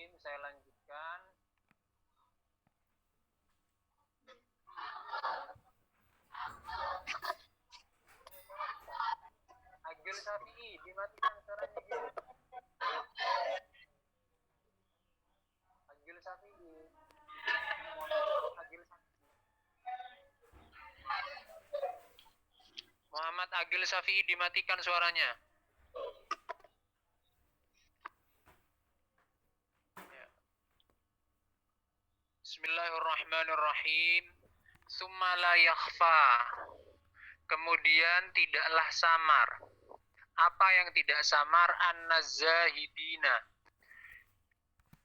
Bismillahirrahmanirrahim. Saya lanjutkan. Agil Syafi'i, dimatikan suaranya gitu. Agil Syafi'i. Agil Syafi'i. Muhammad Agil Syafi'i, dimatikan suaranya. Bismillahirrahmanirrahim. Summa la yakhfa. Kemudian tidaklah samar. Apa yang tidak samar? An-nazahidina.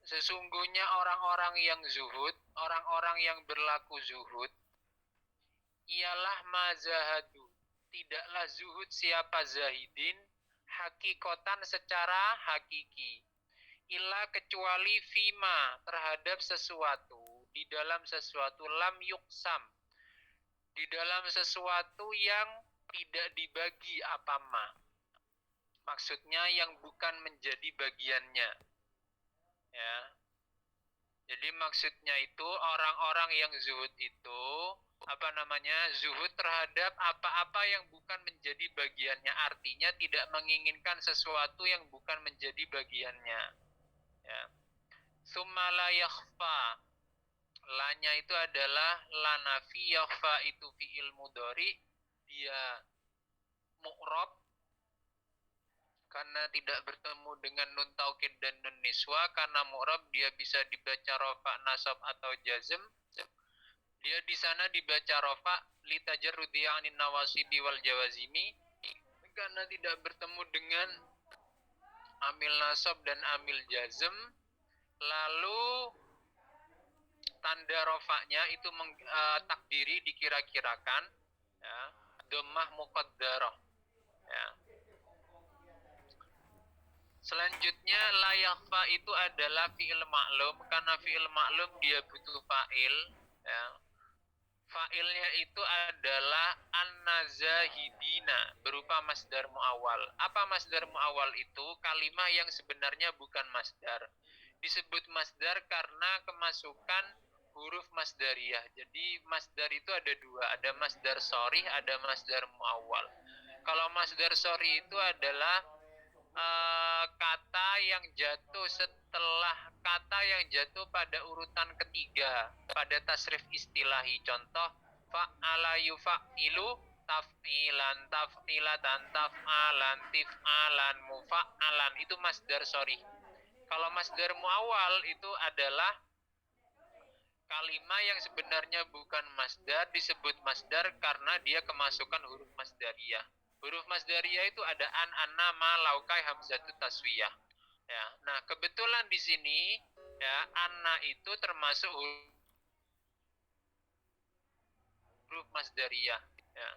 Sesungguhnya orang-orang yang zuhud, orang-orang yang berlaku zuhud, ialah mazahadu. Tidaklah zuhud siapa zahidin, hakikotan secara hakiki. Illa kecuali fima, terhadap sesuatu, di dalam sesuatu lam yuksam, di dalam sesuatu yang tidak dibagi apa ma. Maksudnya yang bukan menjadi bagiannya. Ya. Jadi maksudnya itu orang-orang yang zuhud itu zuhud terhadap apa-apa yang bukan menjadi bagiannya. Artinya tidak menginginkan sesuatu yang bukan menjadi bagiannya. Ya. Summa la yakhfa. La-nya itu adalah la nafi, yakhfa itu fi'il mudhari, dia mu'rab karena tidak bertemu dengan nun taukid dan nun niswa. Karena mu'rab dia bisa dibaca rafa, nasab atau jazm. Dia di sana dibaca rafa litajarrudi 'anil nawasibi wal jawazimi, karena tidak bertemu dengan amil nasab dan amil jazm. Lalu tanda rofaknya itu takdiri, dikira-kirakan, ya, dhammah muqaddarah. Ya. Selanjutnya la yakhfa itu adalah fi'il maklum, karena fi'il maklum dia butuh fa'il. Ya. Fa'ilnya itu adalah an-nazahidina, berupa masdar mu'awwal. Apa masdar mu'awwal itu? Kalimah yang sebenarnya bukan masdar. Disebut masdar karena kemasukan huruf masdariyah. Jadi masdar itu ada dua, ada masdar sharih, ada masdar mu'awwal. Kalau masdar sharih itu adalah kata yang jatuh setelah kata yang jatuh pada urutan ketiga pada tasrif istilahi. Contoh fa'ala yufa'ilu, taf'ilan, taf'ilatan, taf'alan, tif'alan, mufa'alan. Itu masdar sharih. Kalau masdar mu'awwal itu adalah kalimah yang sebenarnya bukan masdar, disebut masdar karena dia kemasukan huruf masdariyah. Huruf masdariyah itu ada an, anna, ma, laukai, hamzatut taswiyah. Ya, nah kebetulan di sini ya anna itu termasuk huruf masdariyah. Ya.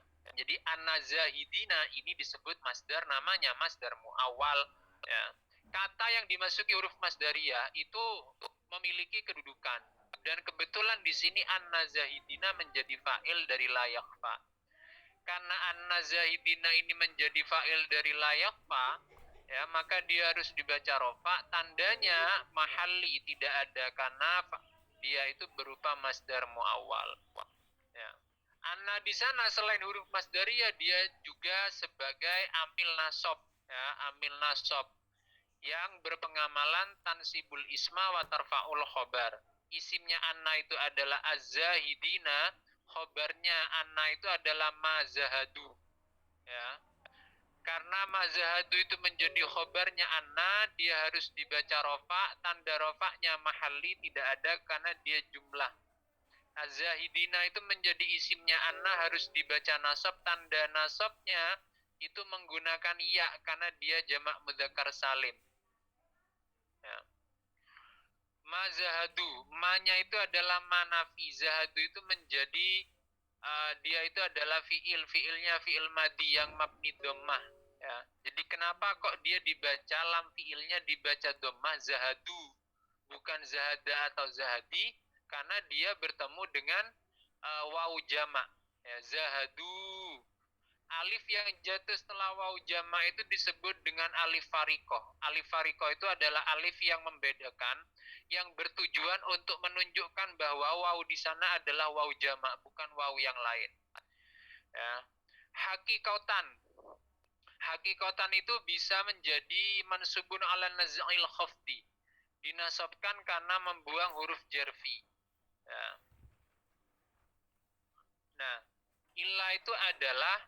Jadi an-nazahidina ini disebut masdar, namanya masdar mu'awwal. Ya. Kata yang dimasuki huruf masdariyah itu memiliki kedudukan. Dan kebetulan di sini an-nazahidina menjadi fa'il dari la yakhfa. Karena an-nazahidina ini menjadi fa'il dari la yakhfa, ya, maka dia harus dibaca rofa. Tandanya mahalli, tidak ada, karena dia itu berupa masdar mu'awwal. Ya. Anna di sana selain huruf masdariyah dia juga sebagai amil nasab, ya, amil nasab yang berpengamalan tansibul isma wa tarfa'ul khobar. Isimnya anna itu adalah az-zahidina, khobarnya anna itu adalah mazahadu. Ya. Karena mazahadu itu menjadi khobarnya anna, dia harus dibaca rofa. Tanda rofaknya mahalli, tidak ada karena dia jumlah. Az-zahidina itu menjadi isimnya anna, harus dibaca nasab. Tanda nasabnya itu menggunakan ya karena dia jamak mudzakkar salim. Ya. Mazahadu, ma-nya itu adalah manafi. Zahadu itu menjadi dia itu adalah fiilnya fiil madi yang mabni dhammah. Ya. Jadi kenapa kok dia dibaca lam fiilnya dibaca dhammah zahadu, bukan zahada atau zahadi? Karena dia bertemu dengan waw jamak. Ya, zahadu. Alif yang jatuh setelah waw jamak itu disebut dengan alif farikoh. Alif farikoh itu adalah alif yang membedakan yang bertujuan untuk menunjukkan bahwa waw di sana adalah waw jamak, bukan waw yang lain. Ya. Hakikatan. Hakikatan itu bisa menjadi mansubun ala naz'il khafdi. Dinasabkan karena membuang huruf jarfi. Ya. Nah, illa itu adalah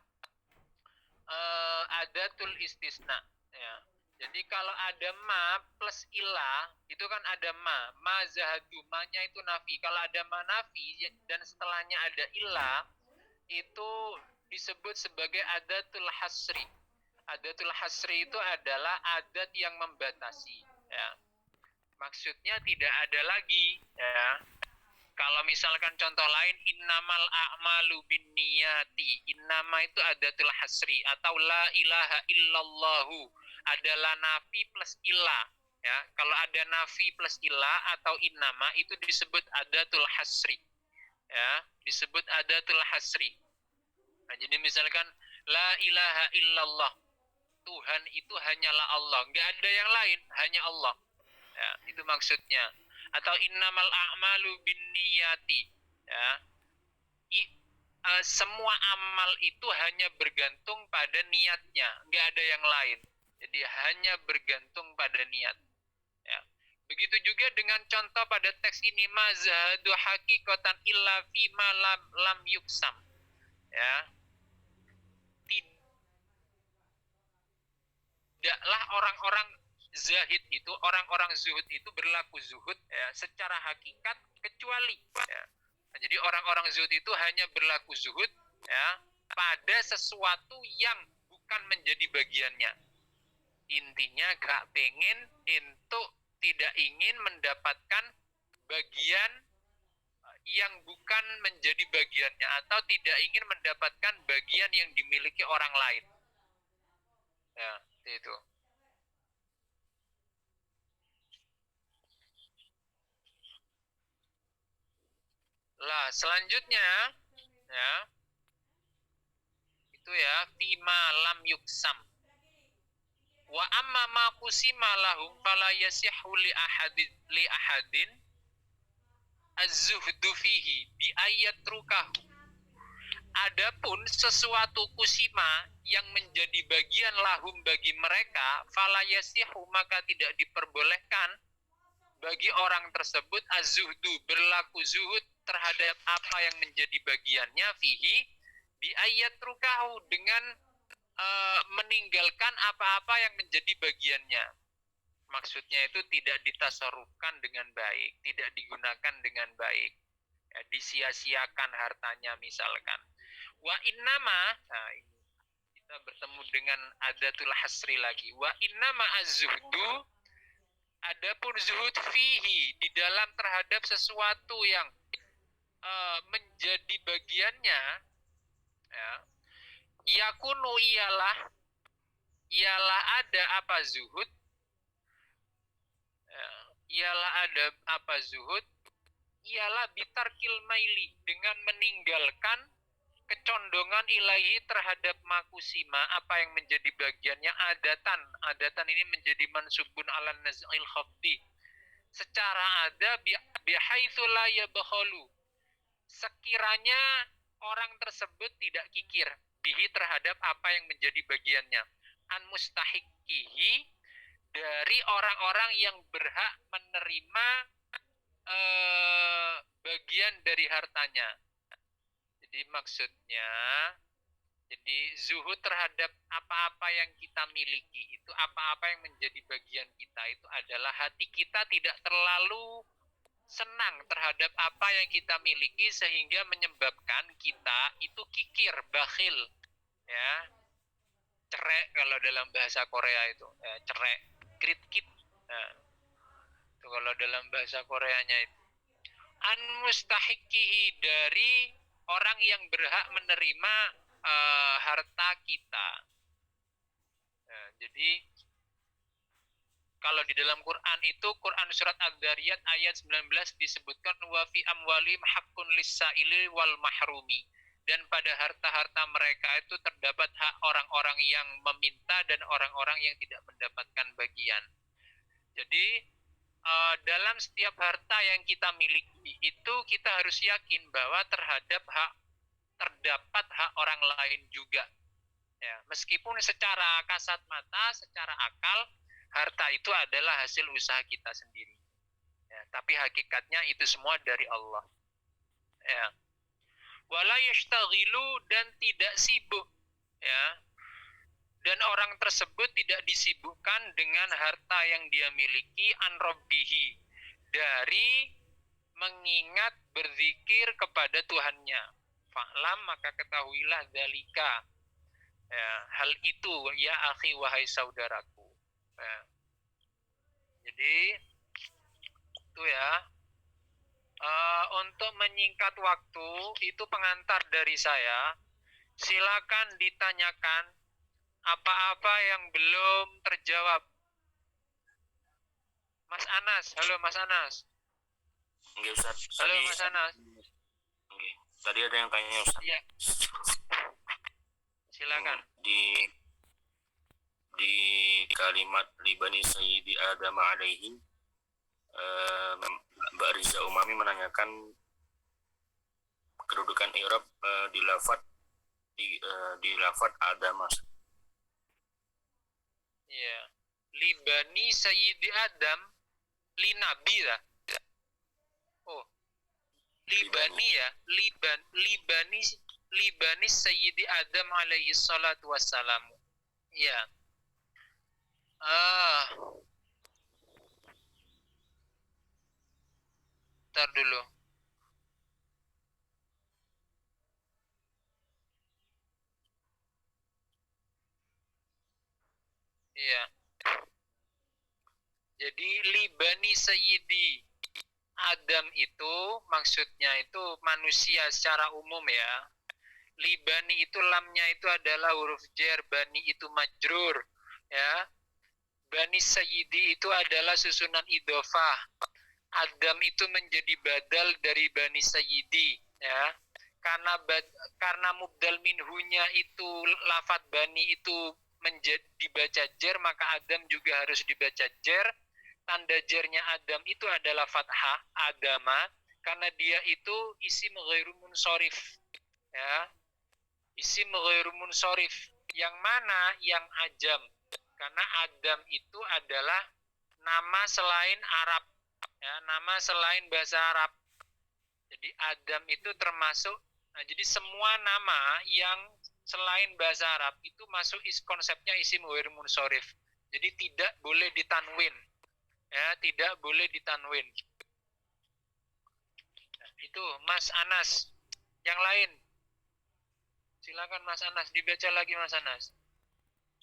adatul istisna. Ya. Jadi kalau ada ma plus illa, itu kan ada ma. Ma zahadu, ma-nya itu nafi. Kalau ada ma nafi dan setelahnya ada illa, itu disebut sebagai adatul hasri. Adatul hasri itu adalah adat yang membatasi. Ya. Maksudnya tidak ada lagi. Ya. Kalau misalkan contoh lain, innamal a'malu binniyati. Innama itu adatul hasri. Atau la ilaha illallahu. Adalah nafi plus ilah. Ya, kalau ada nafi plus ilah atau innama itu disebut adatul hasri. Ya, disebut adatul hasri. Nah, jadi misalkan la ilaha illallah. Tuhan itu hanyalah Allah. Nggak ada yang lain, hanya Allah. Ya, itu maksudnya. Atau innamal a'malu binniyati. Ya. Semua amal itu hanya bergantung pada niatnya, nggak ada yang lain. Jadi hanya bergantung pada niat. Ya. Begitu juga dengan contoh pada teks ini, mazhadu hakikatan illa fima lam yuksam. Ya. Tidaklah orang-orang zahid itu, orang-orang zuhud itu berlaku zuhud ya, secara hakikat kecuali. Ya. Nah, jadi orang-orang zuhud itu hanya berlaku zuhud ya, pada sesuatu yang bukan menjadi bagiannya. Intinya gak pengen untuk tidak ingin mendapatkan bagian yang bukan menjadi bagiannya, atau tidak ingin mendapatkan bagian yang dimiliki orang lain. Ya, itu. Lah, selanjutnya ya. Itu ya, fima lam yuksam. Wa amma ma qusima lahum fala yasihu li ahadin az-zuhdu fihi bi ayatrukahu. Adapun sesuatu kusima yang menjadi bagian lahum bagi mereka, fala yasihu, maka tidak diperbolehkan bagi orang tersebut az-zuhdu, berlaku zuhud terhadap apa yang menjadi bagiannya fihi bi ayatrukahu, dengan meninggalkan apa-apa yang menjadi bagiannya. Maksudnya itu tidak ditasarufkan dengan baik, tidak digunakan dengan baik, ya, disia-siakan hartanya misalkan. Wa innama, nah ini kita bertemu dengan adatul hasri lagi. Wa innama az-zuhdu, adapun zuhud fihi, di dalam terhadap sesuatu yang menjadi bagiannya, ya, yakunu ialah ada apa zuhud, ialah ada apa zuhud, ialah bitarkil maili, dengan meninggalkan kecondongan ilahi terhadap makusima, apa yang menjadi bagiannya, adatan ini menjadi mansubun ala naz'il khafdi, secara ada bihaitsu la yabkhalu, sekiranya orang tersebut tidak kikir bihi terhadap apa yang menjadi bagiannya, an mustahiqihi, dari orang-orang yang berhak menerima bagian dari hartanya. Jadi maksudnya, jadi zuhud terhadap apa-apa yang kita miliki itu, apa-apa yang menjadi bagian kita itu adalah hati kita tidak terlalu senang terhadap apa yang kita miliki sehingga menyebabkan kita itu kikir, bakhil, ya, cerek kalau dalam bahasa Korea itu, ya, cerek, kritkit, nah, itu kalau dalam bahasa Koreanya itu. An mustahiqihi, dari orang yang berhak menerima harta kita. Nah, jadi kalau di dalam Quran itu, Quran surat Ad-Dariyat ayat 19 disebutkan wa fi amwalim haqqun lis-sa'ili wal mahrumi, dan pada harta-harta mereka itu terdapat hak orang-orang yang meminta dan orang-orang yang tidak mendapatkan bagian. Jadi dalam setiap harta yang kita miliki itu kita harus yakin bahwa terdapat hak orang lain juga. Ya, meskipun secara kasat mata, secara akal, harta itu adalah hasil usaha kita sendiri. Ya, tapi hakikatnya itu semua dari Allah. Ya. Wala yashtaghilu, dan tidak sibuk. Ya. Dan orang tersebut tidak disibukkan dengan harta yang dia miliki an rabbihi, dari mengingat berzikir kepada Tuhannya. Fa'lam, maka ketahuilah dalika, ya, hal itu ya akhi, wahai saudaraku. Ya. Jadi itu ya, untuk menyingkat waktu itu pengantar dari saya. Silakan ditanyakan apa-apa yang belum terjawab. Mas Anas, halo Mas Anas. Oke, Ustaz. Halo Mas Anas. Oke. Tadi ada yang tanya, Ustaz. Iya. Silakan. Di kalimat libani Sayyidi Adam alaihi, Mbak Riza Umami menanyakan kedudukan i'rab di lafaz Adam. Iya. Libani Sayyidi Adam, li nabi lah. Oh. Libani ya, libani Sayyidi Adam alaihi salatu wassalam. Iya. Ntar dulu. Iya. Jadi libani Sayyidi Adam itu maksudnya itu manusia secara umum ya. Libani itu lamnya itu adalah huruf jar, bani itu majrur ya. Bani Sayyidi itu adalah susunan idhofah. Adam itu menjadi badal dari Bani Sayyidi ya. Karena mubdal minhunya itu lafat bani itu dibaca jar, maka Adam juga harus dibaca jar. Tanda jarnya Adam itu adalah fathah, Adama, karena dia itu isim ghairu munsharif ya. Isim ghairu munsharif yang mana? Yang ajam. Karena Adam itu adalah nama selain Arab ya, nama selain bahasa Arab. Jadi Adam itu termasuk, nah jadi semua nama yang selain bahasa Arab itu masuk konsepnya isim ghairu munsharif. Jadi tidak boleh ditanwin. Ya, tidak boleh ditanwin. Nah, itu Mas Anas. Yang lain. Silakan Mas Anas, dibaca lagi Mas Anas.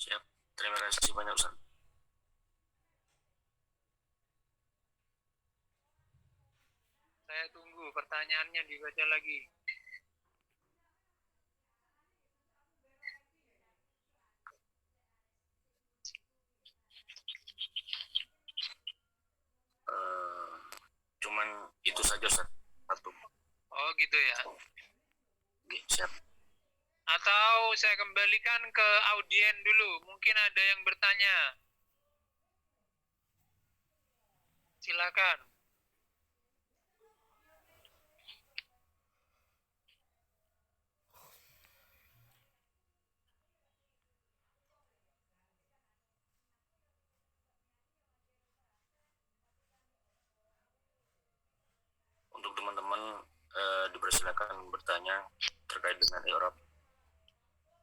Siap. Terima kasih banyak, Ustaz. Saya tunggu pertanyaannya, dibaca lagi. Cuman itu saja, Ustaz. Satu. Oh gitu ya. Oke, siap. Atau saya kembalikan ke audien dulu. Mungkin ada yang bertanya. Silakan. Untuk teman-teman dipersilakan bertanya terkait dengan i'rab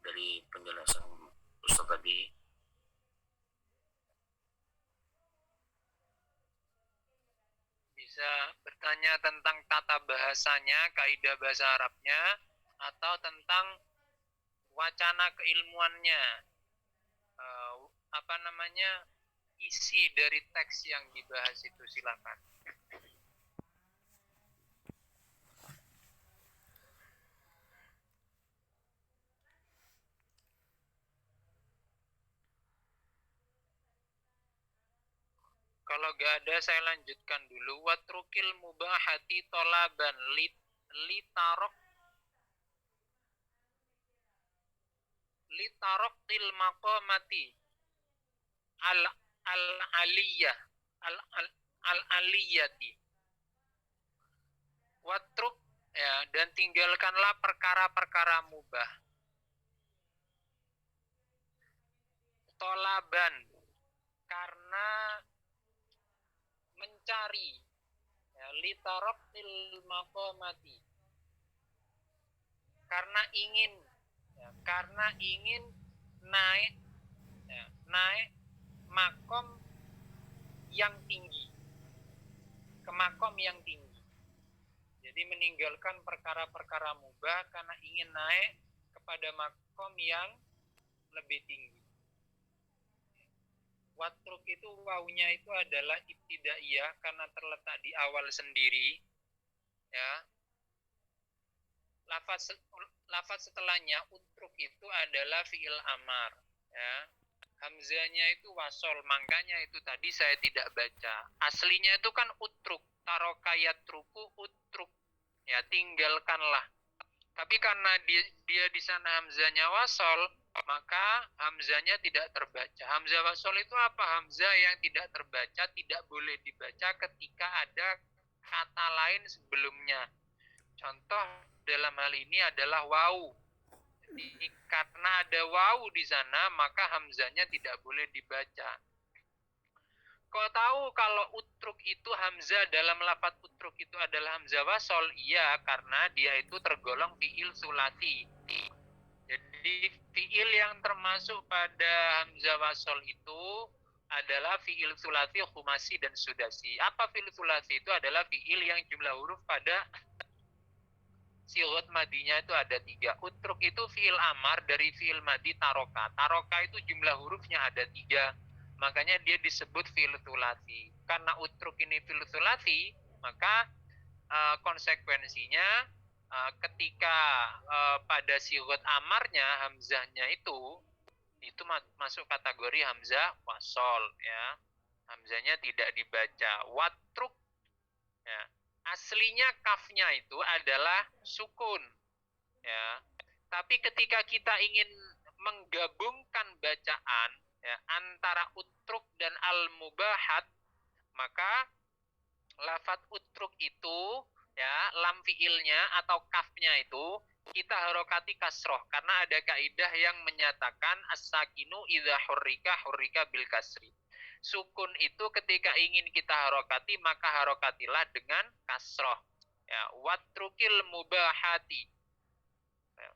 dari penjelasan Ustaz tadi. Bisa bertanya tentang tata bahasanya, kaidah bahasa Arabnya, atau tentang wacana keilmuannya, isi dari teks yang dibahas itu. Silakan. Kalau gak ada, saya lanjutkan dulu. Watrukil mubahati tolaban litarok til maqamati al aliyah al-aliyati. Watruk, ya, dan tinggalkanlah perkara-perkara mubah. Tolaban, karena mencari, ya, litaraqil maqamati, karena ingin, ya, karena ingin naik, ya, naik makom yang tinggi, ke makom yang tinggi. Jadi meninggalkan perkara-perkara mubah karena ingin naik kepada makom yang lebih tinggi. Watruk itu wawunya itu adalah ibtidaiyah karena terletak di awal sendiri, ya. Lafaz setelahnya utruk itu adalah fiil amar, ya. Hamzanya itu wasol, makanya itu tadi saya tidak baca. Aslinya itu kan utruk, tarokayat truku utruk, ya, tinggalkanlah. Tapi karena dia di sana hamzanya wasol, maka hamzanya tidak terbaca. Hamzah wasol itu apa? Hamzah yang tidak terbaca, tidak boleh dibaca ketika ada kata lain sebelumnya. Contoh dalam hal ini adalah wau. Jadi karena ada wau di sana, maka hamzanya tidak boleh dibaca. Kau tahu kalau utruk itu hamzah dalam lafaz utruk itu adalah hamzah wasol? Iya, karena dia itu tergolong fiil sulasi. Jadi fiil yang termasuk pada hamzah wasol itu adalah fiil sulasi, khumasi, dan sudasi. Apa fiil sulasi? Itu adalah fiil yang jumlah huruf pada sigot madinya itu ada 3. Utruk itu fiil amar dari fiil madi taroka. Taroka itu jumlah hurufnya ada 3. Makanya dia disebut fiil sulasi. Karena utruk ini fiil sulasi, maka konsekuensinya ketika pada sigot amarnya hamzahnya itu masuk kategori hamzah wasol, ya. Hamzahnya tidak dibaca. Watruk, ya. Aslinya kafnya itu adalah sukun, ya. Tapi ketika kita ingin menggabungkan bacaan, ya, antara utruk dan al-mubahat, maka lafadz utruk itu, ya, lam fiilnya atau kafnya itu kita harokati kasroh karena ada kaidah yang menyatakan as-sakinu idza hurrika bil kasri. Sukun itu ketika ingin kita harokati maka harokatilah dengan kasroh. Ya, watrukil mubahati. Ya.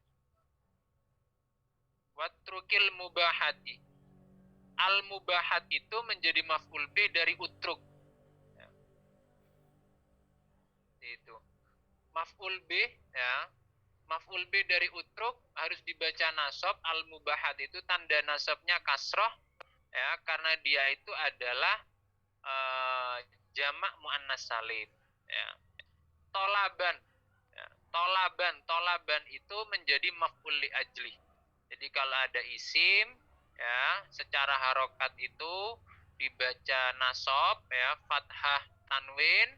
Watrukil mubahati. Al-mubahat itu menjadi maf'ul bi dari utruk. Ya. Itu. Maf'ul bi, ya. Maf'ul bi dari utruk harus dibaca nasab. Al-mubahat itu tanda nasabnya kasroh, ya, karena dia itu adalah jamak muannas salim, ya. Tolaban, ya. Tolaban itu menjadi maf'ul li ajli. Jadi kalau ada isim, ya, secara harokat itu dibaca nasab, ya, fathah tanwin,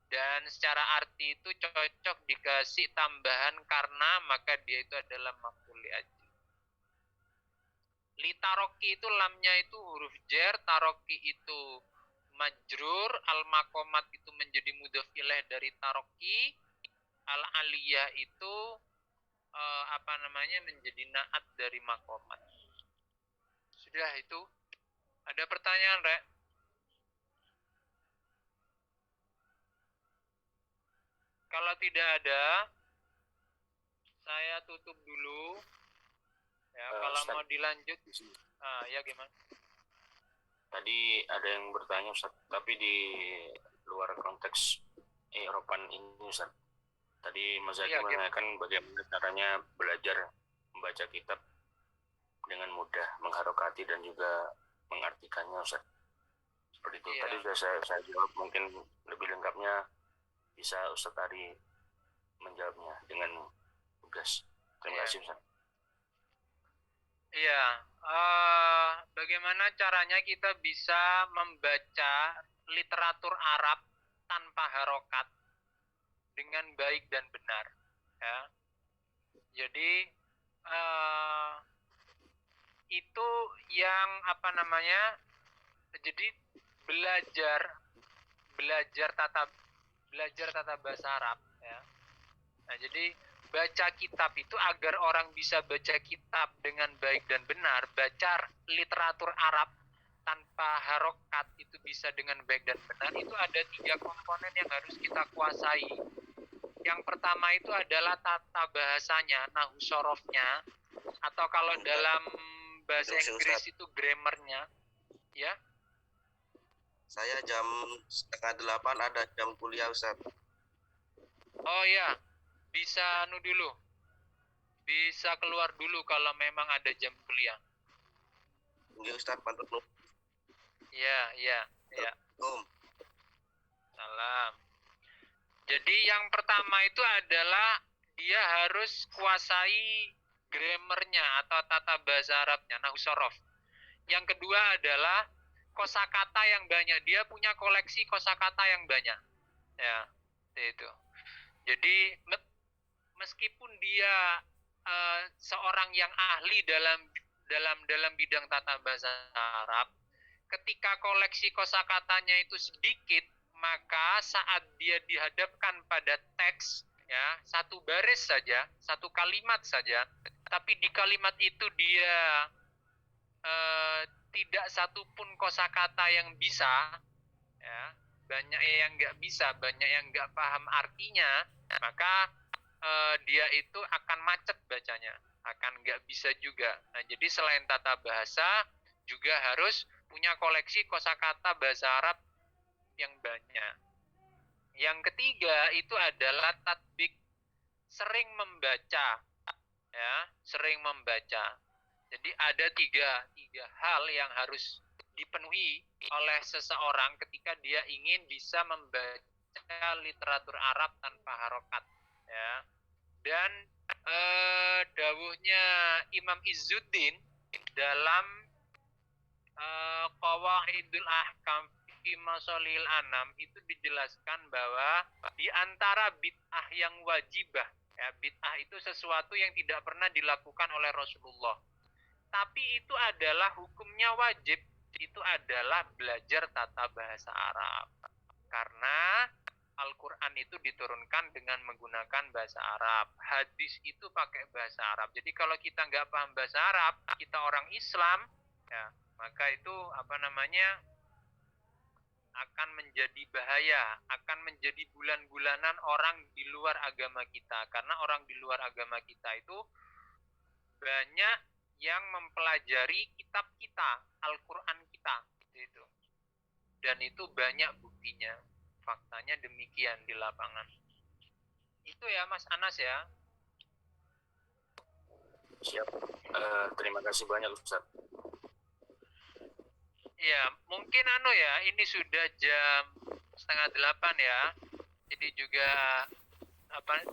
dan secara arti itu cocok dikasih tambahan karena, maka dia itu adalah maf'ul li ajli. Li taroki itu lamnya itu huruf jar, taroki itu majrur, al-makomat itu menjadi mudhof ilaih dari taroki, al-aliyah itu menjadi naat dari makomat. Sudah itu. Ada pertanyaan, Rek? Kalau tidak ada, saya tutup dulu. Ya, kalau mau dilanjut, ya gimana? Tadi ada yang bertanya, Ustaz, tapi di luar konteks Eropan ini, Ustaz. Tadi Mas Zaki menanyakan bagaimana caranya belajar membaca kitab dengan mudah, mengharokati dan juga mengartikannya, Ustaz. Seperti itu. Tadi sudah saya jawab, mungkin lebih lengkapnya bisa Ustaz Ari menjawabnya dengan tugas. Terima kasih, Ustaz. Iya, bagaimana caranya kita bisa membaca literatur Arab tanpa harokat dengan baik dan benar, ya. Jadi itu yang jadi belajar belajar tata bahasa Arab ya. Nah, jadi baca kitab itu agar orang bisa baca kitab dengan baik dan benar, baca literatur Arab tanpa harokat itu bisa dengan baik dan benar, itu ada 3 komponen yang harus kita kuasai. Yang pertama itu adalah tata bahasanya, nahu sorofnya, atau kalau dalam bahasa Inggris itu grammarnya, ya. Saya jam 7:30 ada jam kuliah, Ustaz. Oh ya, bisa dulu. Bisa keluar dulu kalau memang ada jam kuliah. Nggih, Ustaz, mantap lu. Ya. Assalamualaikum. Salam. Jadi yang pertama itu adalah dia harus kuasai grammarnya atau tata bahasa Arabnya, nahu sorof. Yang kedua adalah kosakata yang banyak. Dia punya koleksi kosakata yang banyak. Ya, itu. Jadi meskipun dia seorang yang ahli dalam bidang tata bahasa Arab, ketika koleksi kosakatanya itu sedikit, maka saat dia dihadapkan pada teks, ya, satu baris saja, satu kalimat saja, tapi di kalimat itu dia tidak satupun kosakata yang bisa, ya, banyak yang nggak bisa, banyak yang nggak paham artinya, maka dia itu akan macet bacanya, akan nggak bisa juga. Nah, jadi selain tata bahasa, juga harus punya koleksi kosakata bahasa Arab yang banyak. Yang ketiga itu adalah tatbik, sering membaca, ya, sering membaca. Jadi ada tiga hal yang harus dipenuhi oleh seseorang ketika dia ingin bisa membaca literatur Arab tanpa harokat, ya. Dan dawuhnya Imam Izzuddin dalam Qawaidul Ahkam fi Masalihil Anam itu dijelaskan bahwa di antara bid'ah yang wajibah, ya, bid'ah itu sesuatu yang tidak pernah dilakukan oleh Rasulullah, tapi itu adalah hukumnya wajib, itu adalah belajar tata bahasa Arab. Karena Al-Quran itu diturunkan dengan menggunakan bahasa Arab. Hadis itu pakai bahasa Arab. Jadi kalau kita nggak paham bahasa Arab, kita orang Islam, ya, maka itu akan menjadi bahaya, akan menjadi bulan-bulanan orang di luar agama kita. Karena orang di luar agama kita itu banyak yang mempelajari kitab kita, Al-Quran kita, gitu. Dan itu banyak buktinya, faktanya demikian di lapangan. Itu ya Mas Anas ya. Siap. Terima kasih banyak Ustaz. Ya, mungkin ya, ini sudah jam 7:30 ya. Jadi juga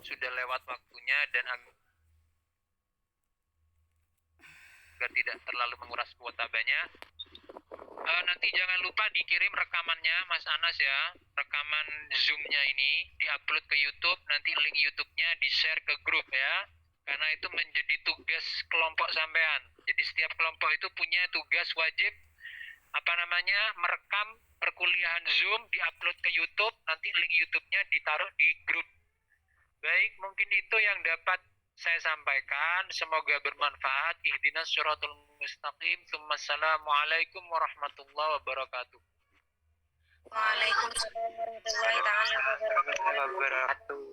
sudah lewat waktunya dan agar tidak terlalu menguras kuota banyak. Nanti jangan lupa dikirim rekamannya Mas Anas ya, rekaman Zoom-nya ini diupload ke YouTube, nanti link YouTube-nya di-share ke grup ya, karena itu menjadi tugas kelompok sampean. Jadi setiap kelompok itu punya tugas wajib merekam perkuliahan Zoom, diupload ke YouTube, nanti link YouTube-nya ditaruh di grup. Baik, mungkin itu yang dapat saya sampaikan, semoga bermanfaat. Ihdinas syiratal mustaqim. Assalamualaikum warahmatullahi wabarakatuh. Waalaikumsalam warahmatullahi wabarakatuh.